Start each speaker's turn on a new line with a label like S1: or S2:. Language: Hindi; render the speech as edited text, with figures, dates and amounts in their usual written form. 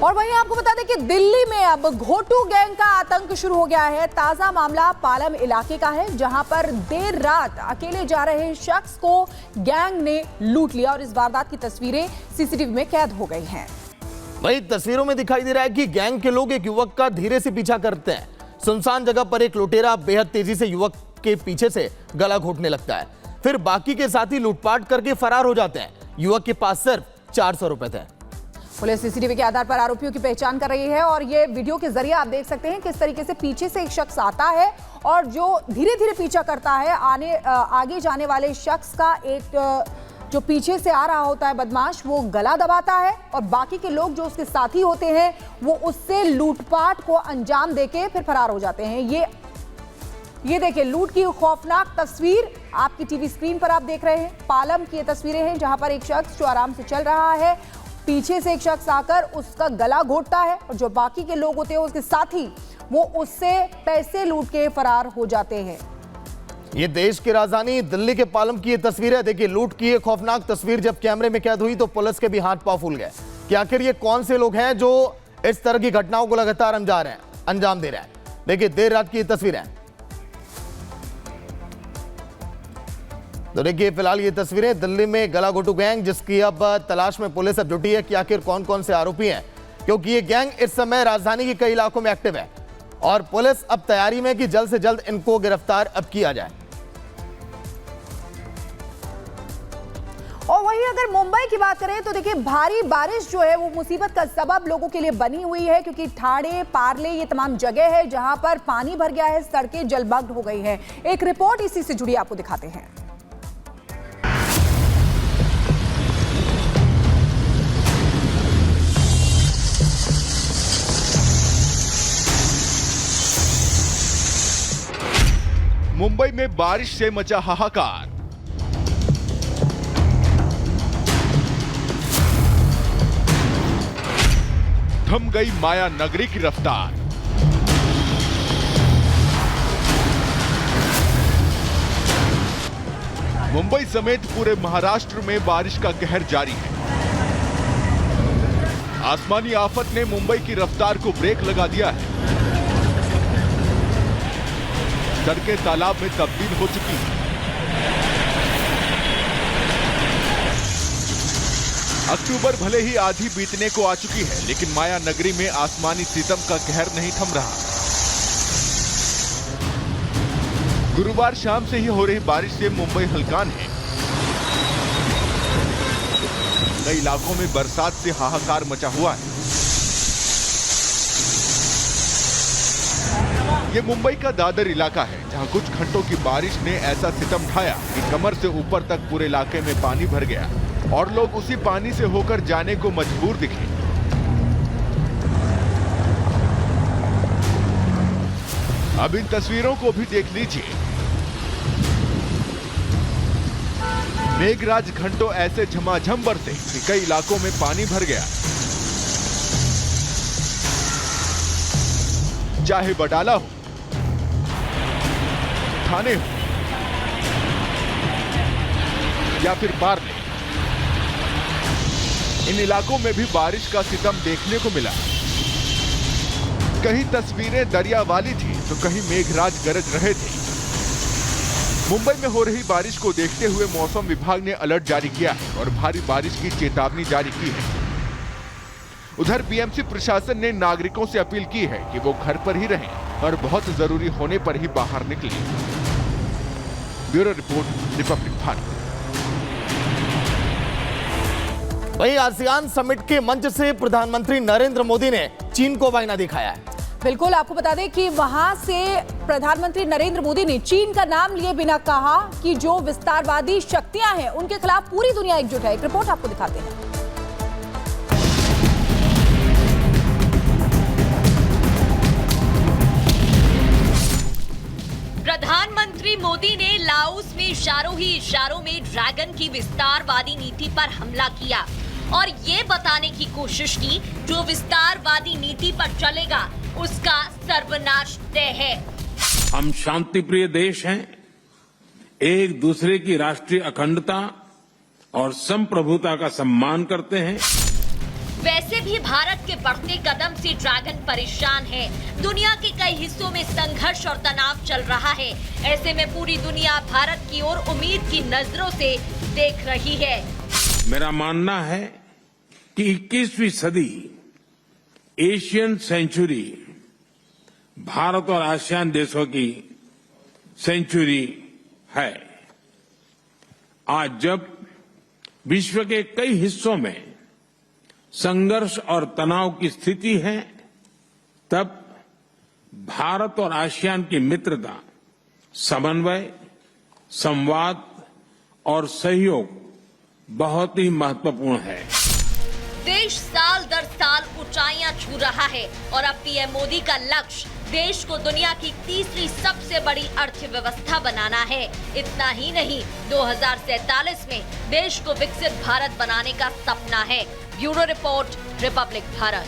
S1: और वहीं आपको बता दें कि दिल्ली में अब घोटू गैंग का आतंक शुरू हो गया है। ताजा मामला पालम इलाके का है, जहां पर देर रात अकेले जा रहे शख्स को गैंग ने लूट लिया और इस वारदात की तस्वीरें सीसीटीवी में कैद हो गई हैं।
S2: वहीं तस्वीरों में दिखाई दे रहा है कि गैंग के लोग एक युवक का धीरे से पीछा करते हैं। सुनसान जगह पर एक लुटेरा बेहद तेजी से युवक के पीछे से गला घोटने लगता है, फिर बाकी के साथी लूटपाट करके फरार हो जाते हैं। युवक के पास सिर्फ 400 रुपए थे।
S1: पुलिस सीसीटीवी के आधार पर आरोपियों की पहचान कर रही है और ये वीडियो के जरिए आप देख सकते हैं किस तरीके से पीछे से एक शख्स आता है और जो धीरे धीरे पीछा करता है। आगे जाने वाले शख्स का एक जो पीछे से आ रहा होता है बदमाश, वो गला दबाता है और बाकी के लोग जो उसके साथी होते हैं वो उससे लूटपाट को अंजाम देके फिर फरार हो जाते हैं। ये देखिए लूट की खौफनाक तस्वीर आपकी टीवी स्क्रीन पर आप देख रहे हैं। पालम की ये तस्वीरें हैं जहां पर एक शख्स जो आराम से चल रहा है, पीछे से एक शख्स आकर उसका गला घोटता है और जो बाकी के लोग होते हैं उसके साथी, वो उससे पैसे लूट के फरार हो जाते हैं।
S2: ये देश की राजधानी दिल्ली के पालम की ये तस्वीर है। देखिए लूट की ये खौफनाक तस्वीर जब कैमरे में कैद हुई तो पुलिस के भी हाथ पांव फूल गए कि आखिर ये कौन से लोग हैं जो इस तरह की घटनाओं को लगातार अंजाम दे रहे हैं। देखिए देर रात की ये तस्वीर है। तो देखिए फिलहाल ये तस्वीरें दिल्ली में गला घोटू गैंग, जिसकी अब तलाश में पुलिस अब जुटी है कि आखिर कौन कौन से आरोपी हैं, क्योंकि ये गैंग इस समय राजधानी के कई इलाकों में एक्टिव है और पुलिस अब तैयारी में कि जल्द से जल्द इनको गिरफ्तार अब किया जाए।
S1: और वहीं अगर मुंबई की बात करें तो देखिए भारी बारिश जो है वो मुसीबत का सबब लोगों के लिए बनी हुई है, क्योंकि ठाणे, पार्ले ये तमाम जगह है जहां पर पानी भर गया है, सड़कें जलमग्न हो गई हैं। एक रिपोर्ट इसी से जुड़ी आपको दिखाते हैं।
S3: मुंबई में बारिश से मचा हाहाकार। थम गई माया नगरी की रफ्तार। मुंबई समेत पूरे महाराष्ट्र में बारिश का कहर जारी है। आसमानी आफत ने मुंबई की रफ्तार को ब्रेक लगा दिया है। सड़कें तालाब में तब्दील हो चुकी हैं। अक्टूबर भले ही आधी बीतने को आ चुकी है, लेकिन माया नगरी में आसमानी सितम का कहर नहीं थम रहा। गुरुवार शाम से ही हो रही बारिश से मुंबई हलकान है। कई इलाकों में बरसात से हाहाकार मचा हुआ है। ये मुंबई का दादर इलाका है, जहां कुछ घंटों की बारिश ने ऐसा सितम ढाया कि कमर से ऊपर तक पूरे इलाके में पानी भर गया और लोग उसी पानी से होकर जाने को मजबूर दिखे। अब इन तस्वीरों को भी देख लीजिए। मेघराज घंटों ऐसे झमाझम बरसे कि कई इलाकों में पानी भर गया। चाहे बटाला हो, ठाणे हो या फिर पार्ले, इन इलाकों में भी बारिश का सितम देखने को मिला। कहीं तस्वीरें दरिया वाली थी तो कहीं मेघराज गरज रहे थे। मुंबई में हो रही बारिश को देखते हुए मौसम विभाग ने अलर्ट जारी किया है और भारी बारिश की चेतावनी जारी की है। उधर बीएमसी प्रशासन ने नागरिकों से अपील की है कि वो घर पर ही रहें और बहुत जरूरी होने पर ही बाहर निकलें। Bureau report, Republic Bharat.
S2: वहीं आसियान समिट के मंच से प्रधानमंत्री नरेंद्र मोदी ने चीन को वायना दिखाया है।
S1: बिल्कुल, आपको बता दें कि वहां से प्रधानमंत्री नरेंद्र मोदी ने चीन का नाम लिए बिना कहा कि जो विस्तारवादी शक्तियां हैं उनके खिलाफ पूरी दुनिया एकजुट है। एक रिपोर्ट आपको दिखाते हैं।
S4: प्रधानमंत्री मोदी ने लाओस में इशारों ही इशारों में ड्रैगन की विस्तारवादी नीति पर हमला किया और ये बताने की कोशिश की जो विस्तारवादी नीति पर चलेगा उसका सर्वनाश तय है।
S5: हम शांतिप्रिय देश हैं, एक दूसरे की राष्ट्रीय अखंडता और संप्रभुता का सम्मान करते हैं।
S4: वैसे भी भारत के बढ़ते कदम से ड्रैगन परेशान है। दुनिया के कई हिस्सों में संघर्ष और तनाव चल रहा है। ऐसे में पूरी दुनिया भारत की ओर उम्मीद की नजरों से देख रही है।
S5: मेरा मानना है कि 21वीं सदी एशियन सेंचुरी भारत और आसियान देशों की सेंचुरी है। आज जब विश्व के कई हिस्सों में संघर्ष और तनाव की स्थिति है, तब भारत और आसियान की मित्रता, समन्वय, संवाद और सहयोग बहुत ही महत्वपूर्ण है।
S4: देश साल दर साल ऊंचाइयां छू रहा है और अब पीएम मोदी का लक्ष्य देश को दुनिया की तीसरी सबसे बड़ी अर्थव्यवस्था बनाना है। इतना ही नहीं, 2047 में देश को विकसित भारत बनाने का सपना है। Bureau report, Republic Bharat.